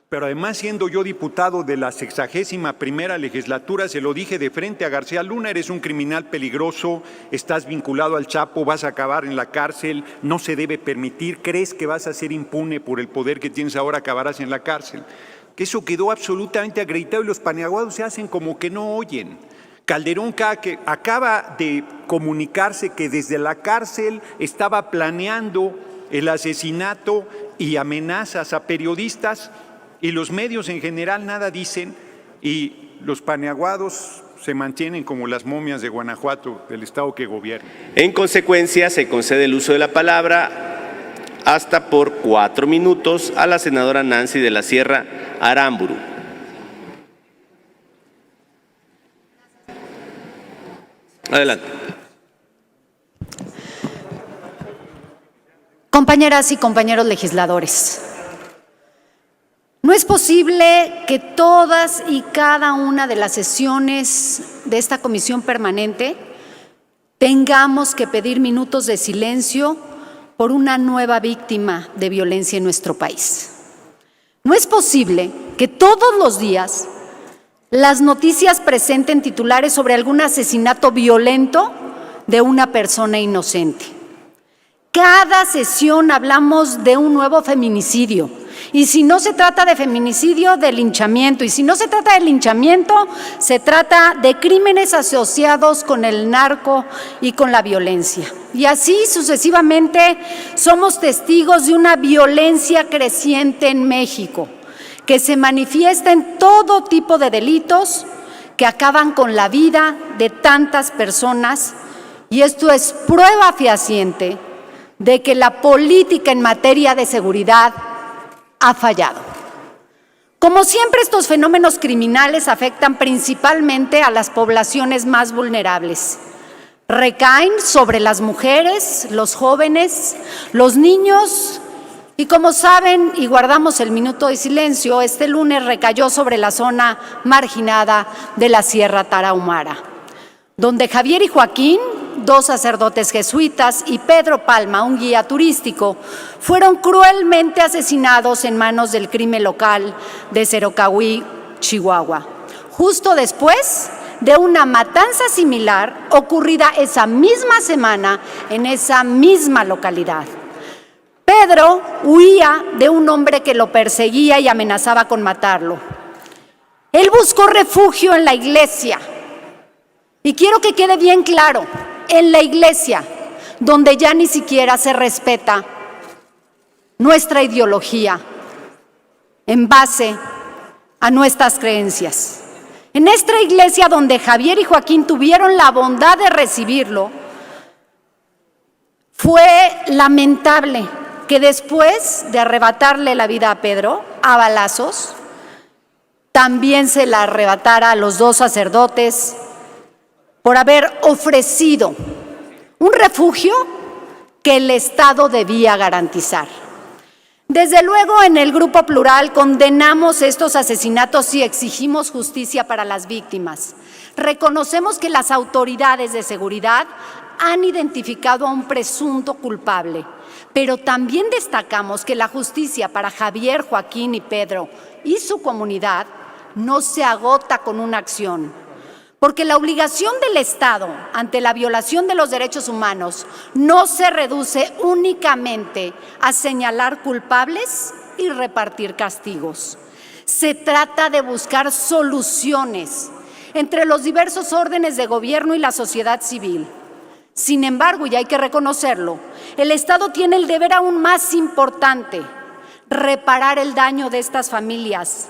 Pero además, siendo yo diputado de la 61ª legislatura, se lo dije de frente a García Luna: eres un criminal peligroso, estás vinculado al Chapo, vas a acabar en la cárcel, no se debe permitir, crees que vas a ser impune por el poder que tienes ahora, acabarás en la cárcel. Que eso quedó absolutamente acreditado y los paniaguados se hacen como que no oyen. Calderón, que acaba de comunicarse que desde la cárcel estaba planeando el asesinato y amenazas a periodistas, y los medios en general nada dicen, y los paniaguados se mantienen como las momias de Guanajuato, del estado que gobierna. En consecuencia, se concede el uso de la palabra hasta por 4 minutos a la senadora Nancy de la Sierra Aramburu. Adelante. Compañeras y compañeros legisladores, no es posible que todas y cada una de las sesiones de esta comisión permanente tengamos que pedir minutos de silencio por una nueva víctima de violencia en nuestro país. No es posible que todos los días las noticias presenten titulares sobre algún asesinato violento de una persona inocente. Cada sesión hablamos de un nuevo feminicidio. Y si no se trata de feminicidio, de linchamiento. Y si no se trata de linchamiento, se trata de crímenes asociados con el narco y con la violencia. Y así sucesivamente somos testigos de una violencia creciente en México, que se manifiesta en todo tipo de delitos que acaban con la vida de tantas personas. Y esto es prueba fehaciente de que la política en materia de seguridad ha fallado. Como siempre, estos fenómenos criminales afectan principalmente a las poblaciones más vulnerables. Recaen sobre las mujeres, los jóvenes, los niños y, como saben, y guardamos el minuto de silencio, este lunes recayó sobre la zona marginada de la Sierra Tarahumara, donde Javier y Joaquín, 2 sacerdotes jesuitas, y Pedro Palma, un guía turístico, fueron cruelmente asesinados en manos del crimen local de Cerocahui, Chihuahua, justo después de una matanza similar ocurrida esa misma semana en esa misma localidad. Pedro huía de un hombre que lo perseguía y amenazaba con matarlo. Él buscó refugio en la iglesia. Y quiero que quede bien claro, en la iglesia, donde ya ni siquiera se respeta nuestra ideología en base a nuestras creencias. En esta iglesia donde Javier y Joaquín tuvieron la bondad de recibirlo, fue lamentable que después de arrebatarle la vida a Pedro a balazos, también se la arrebatara a los 2 sacerdotes por haber ofrecido un refugio que el Estado debía garantizar. Desde luego, en el Grupo Plural condenamos estos asesinatos y exigimos justicia para las víctimas. Reconocemos que las autoridades de seguridad han identificado a un presunto culpable, pero también destacamos que la justicia para Javier, Joaquín y Pedro y su comunidad no se agota con una acción, porque la obligación del Estado ante la violación de los derechos humanos no se reduce únicamente a señalar culpables y repartir castigos. Se trata de buscar soluciones entre los diversos órdenes de gobierno y la sociedad civil. Sin embargo, y hay que reconocerlo, el Estado tiene el deber aún más importante: reparar el daño de estas familias.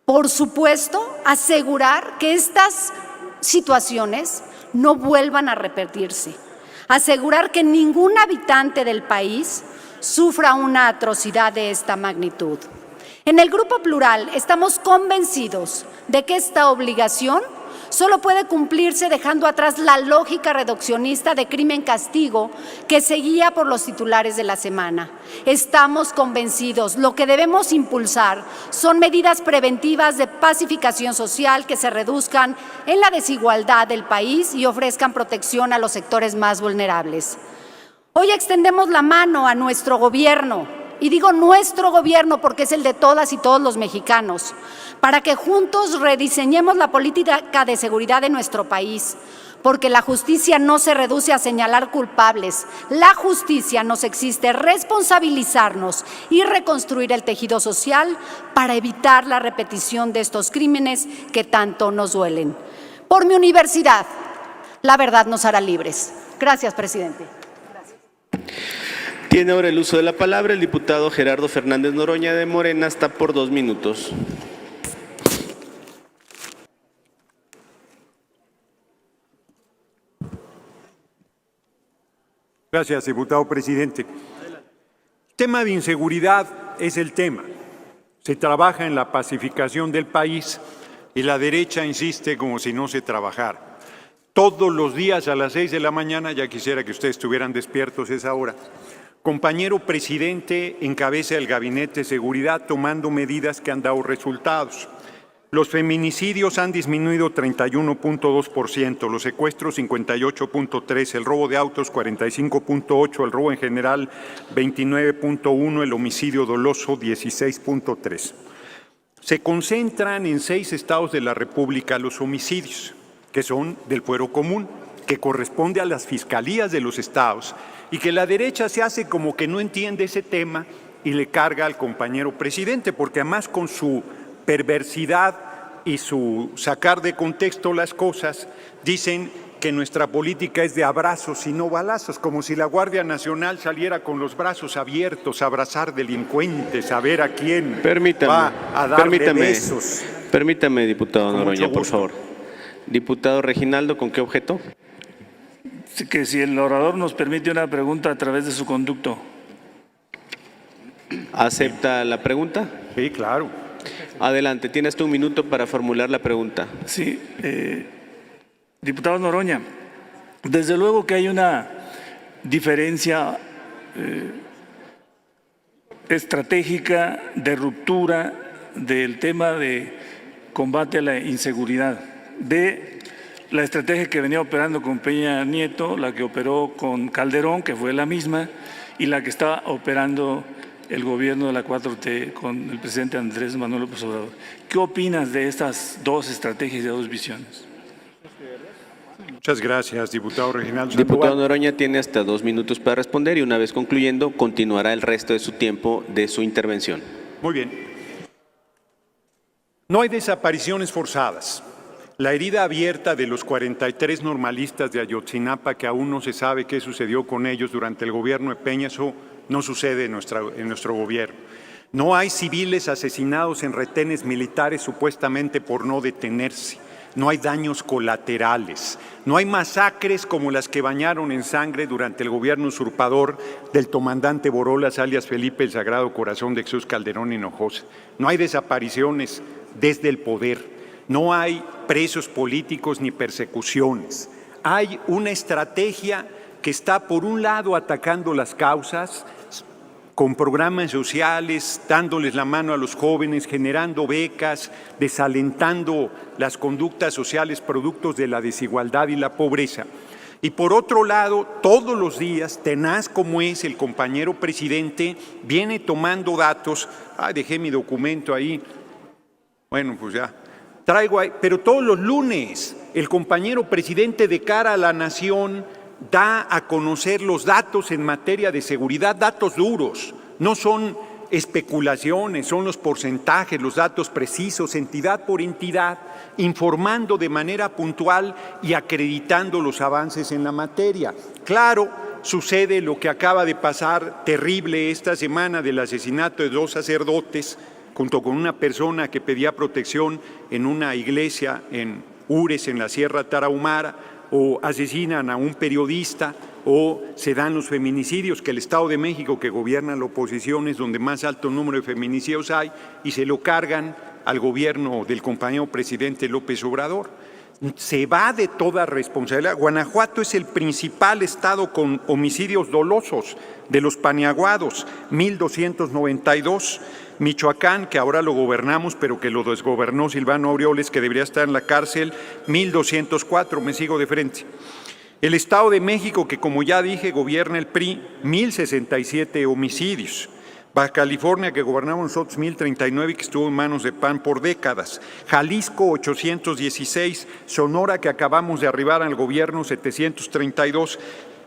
Por supuesto, asegurar que estas situaciones no vuelvan a repetirse. Asegurar que ningún habitante del país sufra una atrocidad de esta magnitud. En el Grupo Plural estamos convencidos de que esta obligación solo puede cumplirse dejando atrás la lógica reduccionista de crimen-castigo que seguía por los titulares de la semana. Estamos convencidos, lo que debemos impulsar son medidas preventivas de pacificación social que se reduzcan en la desigualdad del país y ofrezcan protección a los sectores más vulnerables. Hoy extendemos la mano a nuestro gobierno y digo nuestro gobierno porque es el de todas y todos los mexicanos, para que juntos rediseñemos la política de seguridad de nuestro país, porque la justicia no se reduce a señalar culpables. La justicia nos exige responsabilizarnos y reconstruir el tejido social para evitar la repetición de estos crímenes que tanto nos duelen. Por mi universidad, la verdad nos hará libres. Gracias, presidente. Tiene ahora el uso de la palabra el diputado Gerardo Fernández Noroña de Morena, hasta por 2 minutos. Gracias, diputado presidente. El tema de inseguridad es el tema. Se trabaja en la pacificación del país y la derecha insiste como si no se trabajara. Todos los días a las 6 de la mañana, ya quisiera que ustedes estuvieran despiertos a esa hora, compañero presidente encabeza el Gabinete de Seguridad tomando medidas que han dado resultados. Los feminicidios han disminuido 31.2%, los secuestros 58.3%, el robo de autos 45.8%, el robo en general 29.1%, el homicidio doloso 16.3%. Se concentran en 6 estados de la República los homicidios, que son del fuero común, que corresponde a las fiscalías de los estados y que la derecha se hace como que no entiende ese tema y le carga al compañero presidente, porque además con su perversidad y su sacar de contexto las cosas, dicen que nuestra política es de abrazos y no balazos, como si la Guardia Nacional saliera con los brazos abiertos a abrazar delincuentes, a ver a quién va a darle besos. Permítame, diputado Noroña, por favor. Diputado Reginaldo, ¿con qué objeto? Sí, que si el orador nos permite una pregunta a través de su conducto. ¿Acepta la pregunta? Sí, claro. Adelante, tienes tú 1 minuto para formular la pregunta. Sí, diputado Noroña, desde luego que hay una diferencia estratégica de ruptura del tema de combate a la inseguridad, de la estrategia que venía operando con Peña Nieto, la que operó con Calderón, que fue la misma, y la que está operando el gobierno de la 4T con el presidente Andrés Manuel López Obrador. ¿Qué opinas de estas 2 estrategias y 2 visiones? Muchas gracias, diputado Reginaldo Diputado Sandoval. Noroña tiene hasta 2 minutos para responder y una vez concluyendo continuará el resto de su tiempo de su intervención. Muy bien. No hay desapariciones forzadas. La herida abierta de los 43 normalistas de Ayotzinapa, que aún no se sabe qué sucedió con ellos durante el gobierno de Peña, eso no sucede en nuestro gobierno. No hay civiles asesinados en retenes militares supuestamente por no detenerse. No hay daños colaterales. No hay masacres como las que bañaron en sangre durante el gobierno usurpador del comandante Borolas, alias Felipe el Sagrado Corazón de Jesús Calderón Hinojosa. No hay desapariciones desde el poder. No hay presos políticos ni persecuciones. Hay una estrategia que está, por un lado, atacando las causas, con programas sociales, dándoles la mano a los jóvenes, generando becas, desalentando las conductas sociales productos de la desigualdad y la pobreza. Y por otro lado, todos los días, tenaz como es el compañero presidente, viene tomando datos. Dejé mi documento ahí. Bueno, pues ya. Traigo ahí, pero todos los lunes el compañero presidente de cara a la nación da a conocer los datos en materia de seguridad, datos duros, no son especulaciones, son los porcentajes, los datos precisos, entidad por entidad, informando de manera puntual y acreditando los avances en la materia. Claro, sucede lo que acaba de pasar terrible esta semana del asesinato de 2 sacerdotes, junto con una persona que pedía protección en una iglesia en Ures, en la Sierra Tarahumara, o asesinan a un periodista, o se dan los feminicidios, que el Estado de México, que gobierna la oposición, es donde más alto número de feminicidios hay, y se lo cargan al gobierno del compañero presidente López Obrador. Se va de toda responsabilidad. Guanajuato es el principal estado con homicidios dolosos de los paniaguados, 1,292. Michoacán, que ahora lo gobernamos, pero que lo desgobernó Silvano Aureoles, que debería estar en la cárcel, 1,204, me sigo de frente. El Estado de México, que como ya dije, gobierna el PRI, 1,067 homicidios. Baja California, que gobernamos nosotros, 1,039, que estuvo en manos de PAN por décadas. Jalisco, 816. Sonora, que acabamos de arribar al gobierno, 732.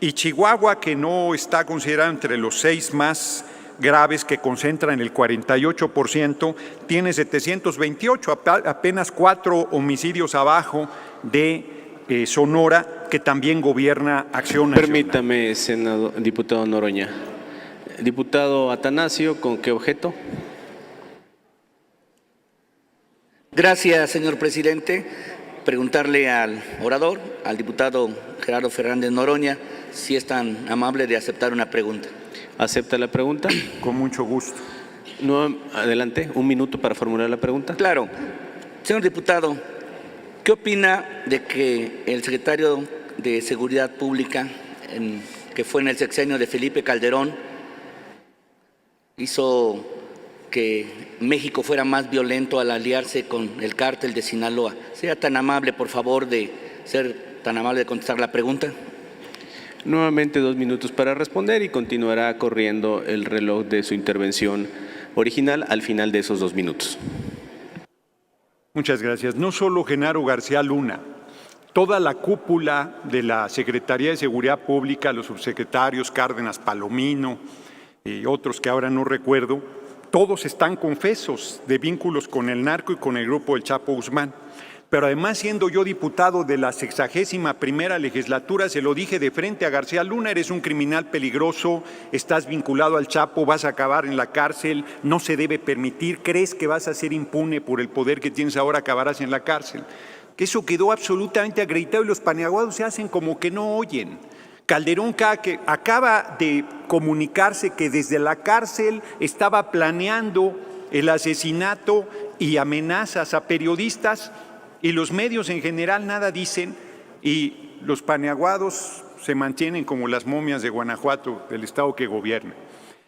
Y Chihuahua, que no está considerado entre los 6 más graves, que concentran el 48%, tiene 728, apenas 4 homicidios abajo de Sonora, que también gobierna Acción Nacional. Permítame, diputado Noroña. Diputado Atanasio, ¿con qué objeto? Gracias, señor presidente. Preguntarle al orador, al diputado Gerardo Fernández Noroña, si es tan amable de aceptar una pregunta. ¿Acepta la pregunta? Con mucho gusto. No, adelante, 1 minuto para formular la pregunta. Claro. Señor diputado, ¿qué opina de que el secretario de Seguridad Pública, que fue en el sexenio de Felipe Calderón, hizo que México fuera más violento al aliarse con el cártel de Sinaloa? Sea tan amable, por favor, de contestar la pregunta. Nuevamente 2 minutos para responder y continuará corriendo el reloj de su intervención original al final de esos 2 minutos. Muchas gracias. No solo Genaro García Luna, toda la cúpula de la Secretaría de Seguridad Pública, los subsecretarios Cárdenas, Palomino y otros que ahora no recuerdo, todos están confesos de vínculos con el narco y con el grupo del Chapo Guzmán. Pero además, siendo yo diputado de la 61ª legislatura, se lo dije de frente a García Luna: eres un criminal peligroso, estás vinculado al Chapo, vas a acabar en la cárcel, no se debe permitir, crees que vas a ser impune por el poder que tienes ahora, acabarás en la cárcel. Que eso quedó absolutamente acreditado y los paneaguados se hacen como que no oyen. Calderón, que acaba de comunicarse que desde la cárcel estaba planeando el asesinato y amenazas a periodistas, y los medios en general nada dicen, y los paneaguados se mantienen como las momias de Guanajuato, del estado que gobierna.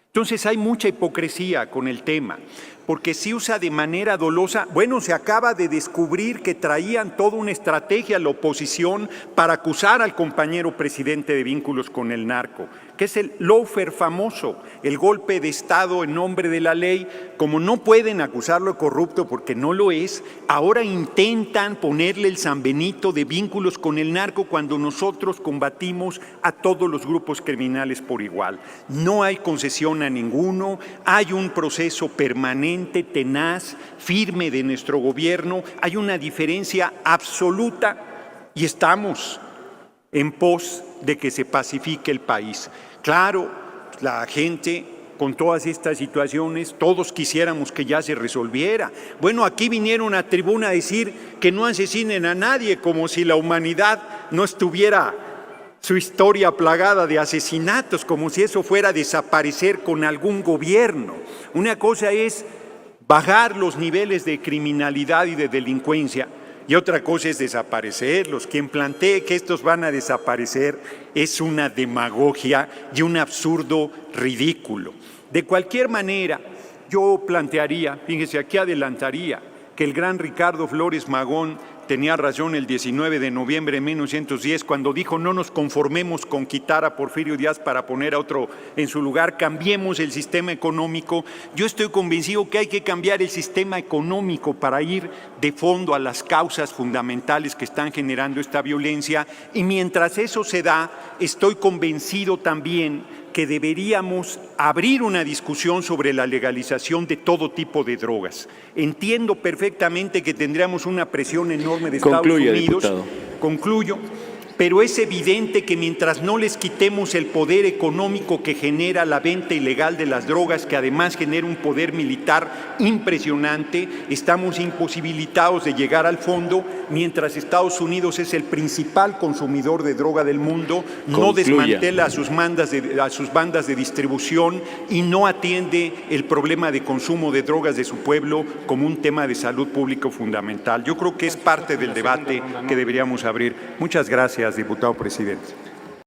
Entonces hay mucha hipocresía con el tema, porque se usa de manera dolosa. Bueno, se acaba de descubrir que traían toda una estrategia la oposición para acusar al compañero presidente de vínculos con el narco, que es el lawfare famoso, el golpe de Estado en nombre de la ley. Como no pueden acusarlo de corrupto porque no lo es, ahora intentan ponerle el San Benito de vínculos con el narco cuando nosotros combatimos a todos los grupos criminales por igual. No hay concesión a ninguno, hay un proceso permanente, tenaz, firme de nuestro gobierno, hay una diferencia absoluta y estamos en pos de que se pacifique el país. Claro, la gente con todas estas situaciones, todos quisiéramos que ya se resolviera. Bueno, aquí vinieron a tribuna a decir que no asesinen a nadie, como si la humanidad no estuviera su historia plagada de asesinatos, como si eso fuera a desaparecer con algún gobierno. Una cosa es bajar los niveles de criminalidad y de delincuencia, y otra cosa es desaparecerlos. Quien plantee que estos van a desaparecer es una demagogia y un absurdo ridículo. De cualquier manera, yo plantearía, fíjese, aquí adelantaría, que el gran Ricardo Flores Magón tenía razón el 19 de noviembre de 1910 cuando dijo: no nos conformemos con quitar a Porfirio Díaz para poner a otro en su lugar, cambiemos el sistema económico. Yo estoy convencido que hay que cambiar el sistema económico para ir de fondo a las causas fundamentales que están generando esta violencia, y mientras eso se da, estoy convencido también que deberíamos abrir una discusión sobre la legalización de todo tipo de drogas. Entiendo perfectamente que tendríamos una presión enorme de Estados Unidos. Diputado. Concluyo. Pero es evidente que mientras no les quitemos el poder económico que genera la venta ilegal de las drogas, que además genera un poder militar impresionante, estamos imposibilitados de llegar al fondo, mientras Estados Unidos es el principal consumidor de droga del mundo, no desmantela a sus bandas de distribución y no atiende el problema de consumo de drogas de su pueblo como un tema de salud pública fundamental. Yo creo que es parte del debate que deberíamos abrir. Muchas gracias, diputado presidente.